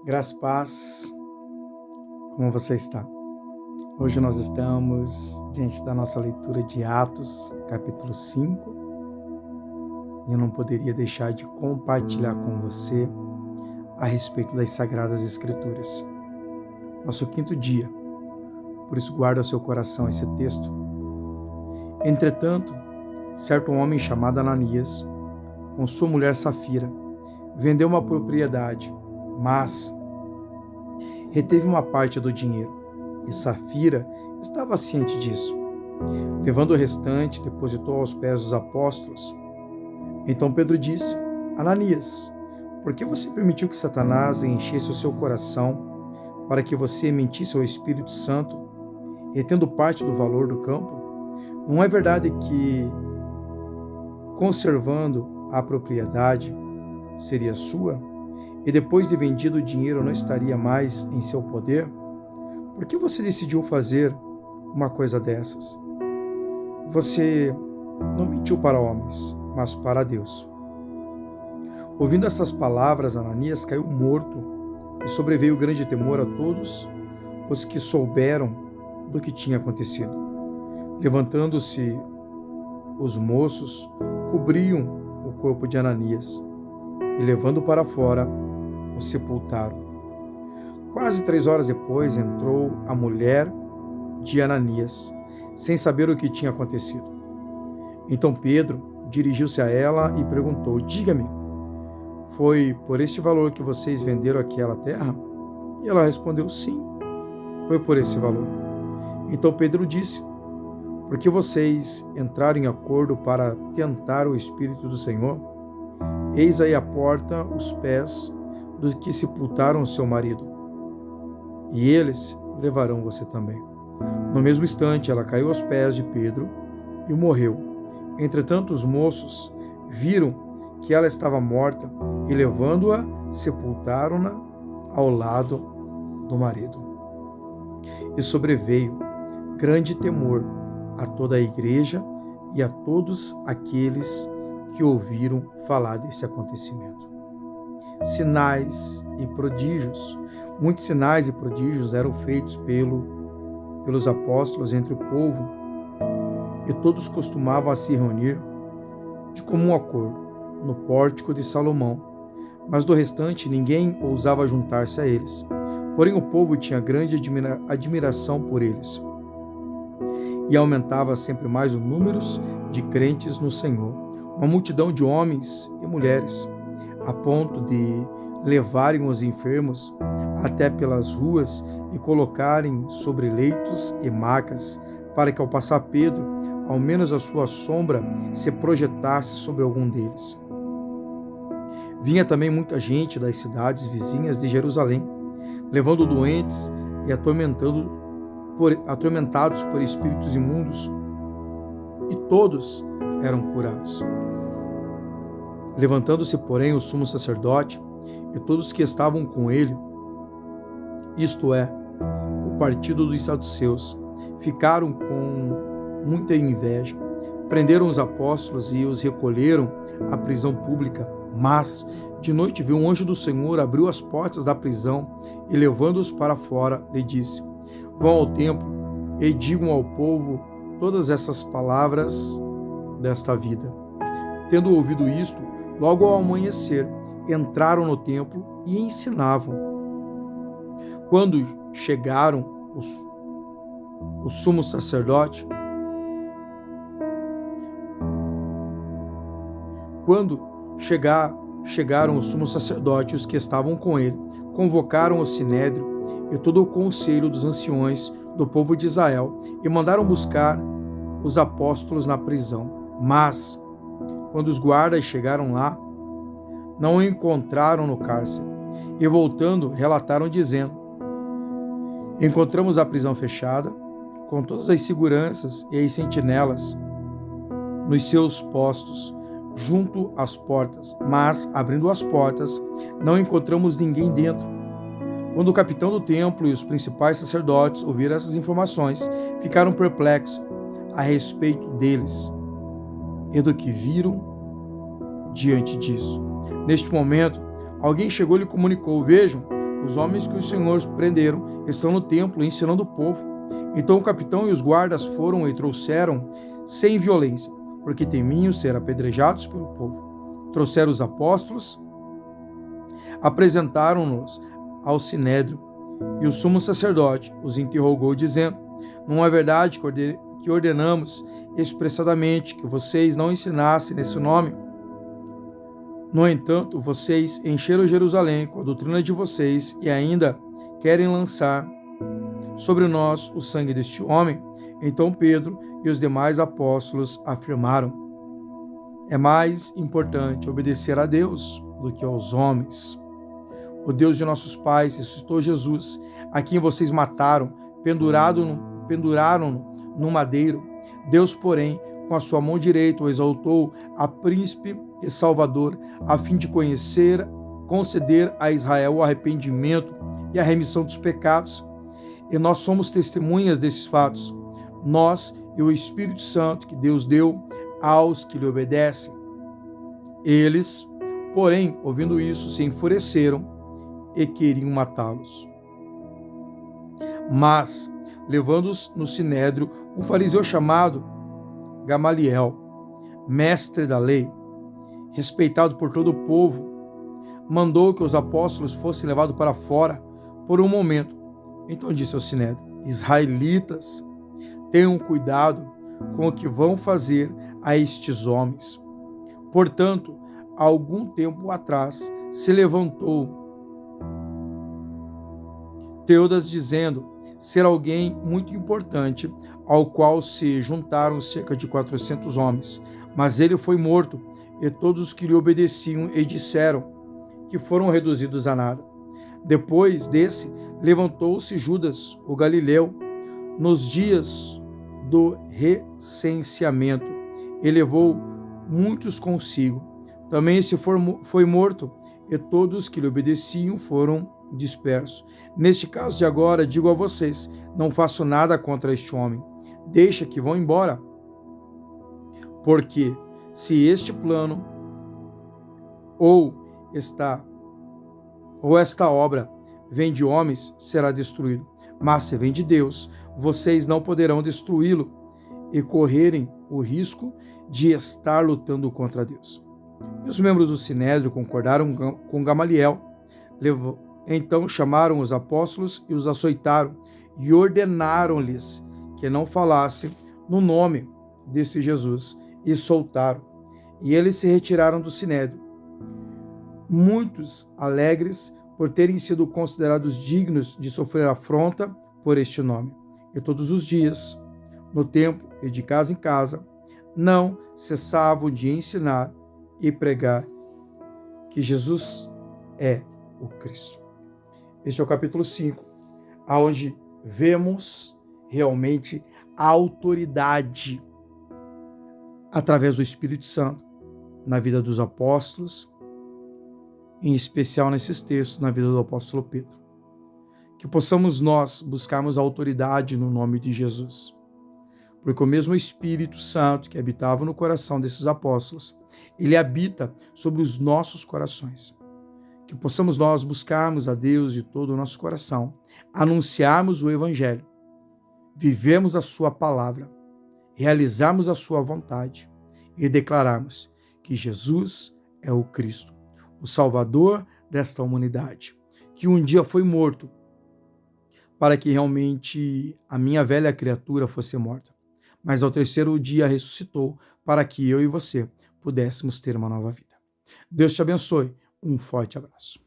Graça e paz, como você está? Hoje nós estamos diante da nossa leitura de Atos, capítulo 5, e eu não poderia deixar de compartilhar com você a respeito das Sagradas Escrituras. Nosso quinto dia, por isso guarda ao seu coração esse texto. Entretanto, certo homem chamado Ananias, com sua mulher Safira, vendeu uma propriedade, mas reteve uma parte do dinheiro, e Safira estava ciente disso. Levando o restante, depositou aos pés dos apóstolos. Então Pedro disse: Ananias, por que você permitiu que Satanás enchesse o seu coração para que você mentisse ao Espírito Santo, retendo parte do valor do campo? Não é verdade que, conservando a propriedade, seria sua? E depois de vendido o dinheiro não estaria mais em seu poder? Por que você decidiu fazer uma coisa dessas? Você não mentiu para homens, mas para Deus. Ouvindo essas palavras, Ananias caiu morto e sobreveio grande temor a todos os que souberam do que tinha acontecido. Levantando-se os moços, cobriam o corpo de Ananias e, levando-o para fora, o sepultaram. Quase 3 horas depois entrou a mulher de Ananias, sem saber o que tinha acontecido. Então Pedro dirigiu-se a ela e perguntou: Diga-me, foi por este valor que vocês venderam aquela terra? E ela respondeu: Sim, foi por esse valor. Então Pedro disse: Por que vocês entraram em acordo para tentar o Espírito do Senhor? Eis aí à porta os pés dos que sepultaram o seu marido, e eles levarão você também. No mesmo instante, ela caiu aos pés de Pedro e morreu. Entretanto, os moços viram que ela estava morta e, levando-a, sepultaram-na ao lado do marido. E sobreveio grande temor a toda a igreja e a todos aqueles que ouviram falar desse acontecimento. Sinais e prodígios. Muitos sinais e prodígios eram feitos pelos apóstolos entre o povo, e todos costumavam a se reunir de comum acordo no pórtico de Salomão, mas do restante ninguém ousava juntar-se a eles. Porém o povo tinha grande admiração por eles, e aumentava sempre mais o número de crentes no Senhor, uma multidão de homens e mulheres, a ponto de levarem os enfermos até pelas ruas e colocarem sobre leitos e macas, para que ao passar Pedro, ao menos a sua sombra se projetasse sobre algum deles. Vinha também muita gente das cidades vizinhas de Jerusalém, levando doentes e atormentados por espíritos imundos, e todos eram curados. Levantando-se, porém, o sumo sacerdote e todos que estavam com ele, isto é, o partido dos saduceus, ficaram com muita inveja. Prenderam os apóstolos e os recolheram à prisão pública. Mas, de noite, viu um anjo do Senhor, abriu as portas da prisão e, levando-os para fora, lhe disse: Vão ao templo e digam ao povo todas essas palavras desta vida. Tendo ouvido isto, logo ao amanhecer, entraram no templo e ensinavam. Quando chegaram o sumo sacerdote, chegaram o sumo sacerdote e os que estavam com ele, convocaram o sinédrio e todo o conselho dos anciões do povo de Israel e mandaram buscar os apóstolos na prisão. Mas, quando os guardas chegaram lá, não o encontraram no cárcere, e voltando, relataram dizendo: Encontramos a prisão fechada, com todas as seguranças e as sentinelas nos seus postos, junto às portas, mas, abrindo as portas, não encontramos ninguém dentro. Quando o capitão do templo e os principais sacerdotes ouviram essas informações, ficaram perplexos a respeito deles e do que viram diante disso. Neste momento, alguém chegou e lhe comunicou: Vejam, os homens que os senhores prenderam estão no templo ensinando o povo. Então o capitão e os guardas foram e trouxeram sem violência, porque temiam ser apedrejados pelo povo. Trouxeram os apóstolos, apresentaram-nos ao sinédrio, e o sumo sacerdote os interrogou, dizendo: não é verdade que ordenamos expressadamente que vocês não ensinassem nesse nome? No entanto, vocês encheram Jerusalém com a doutrina de vocês e ainda querem lançar sobre nós o sangue deste homem? Então Pedro e os demais apóstolos afirmaram: é mais importante obedecer a Deus do que aos homens. O Deus de nossos pais ressuscitou Jesus, a quem vocês mataram, penduraram-no no madeiro. Deus, porém, com a sua mão direita o exaltou a príncipe e salvador, a fim de conceder a Israel o arrependimento e a remissão dos pecados. E nós somos testemunhas desses fatos, nós e o Espírito Santo que Deus deu aos que lhe obedecem. Eles, porém, ouvindo isso, se enfureceram e queriam matá-los. Mas, levando-os no sinédrio, um fariseu chamado Gamaliel, mestre da lei, respeitado por todo o povo, mandou que os apóstolos fossem levados para fora por um momento. Então disse ao sinédrio: israelitas, tenham cuidado com o que vão fazer a estes homens. Portanto, há algum tempo atrás se levantou Teudas, dizendo ser alguém muito importante, ao qual se juntaram cerca de 400 homens. Mas ele foi morto, e todos os que lhe obedeciam e disseram que foram reduzidos a nada. Depois desse, levantou-se Judas, o Galileu, nos dias do recenseamento, e levou muitos consigo. Também se foi morto, e todos os que lhe obedeciam foram dispersos. Neste caso de agora, digo a vocês: não faço nada contra este homem. Deixa que vão embora. Porque se este plano ou esta obra vem de homens, será destruído. Mas se vem de Deus, vocês não poderão destruí-lo e correrem o risco de estar lutando contra Deus. E os membros do sinédrio concordaram com Gamaliel. Então chamaram os apóstolos e os açoitaram, e ordenaram-lhes que não falassem no nome desse Jesus, e soltaram. E eles se retiraram do sinédrio, muitos alegres por terem sido considerados dignos de sofrer afronta por este nome. E todos os dias, no templo e de casa em casa, não cessavam de ensinar e pregar que Jesus é o Cristo. Este é o capítulo 5, onde vemos realmente a autoridade através do Espírito Santo na vida dos apóstolos, em especial nesses textos, na vida do apóstolo Pedro. Que possamos nós buscarmos a autoridade no nome de Jesus. Porque o mesmo Espírito Santo que habitava no coração desses apóstolos, ele habita sobre os nossos corações. Que possamos nós buscarmos a Deus de todo o nosso coração, anunciarmos o Evangelho, vivemos a sua palavra, realizarmos a sua vontade e declararmos que Jesus é o Cristo, o Salvador desta humanidade, que um dia foi morto para que realmente a minha velha criatura fosse morta, mas ao terceiro dia ressuscitou para que eu e você pudéssemos ter uma nova vida. Deus te abençoe. Um forte abraço.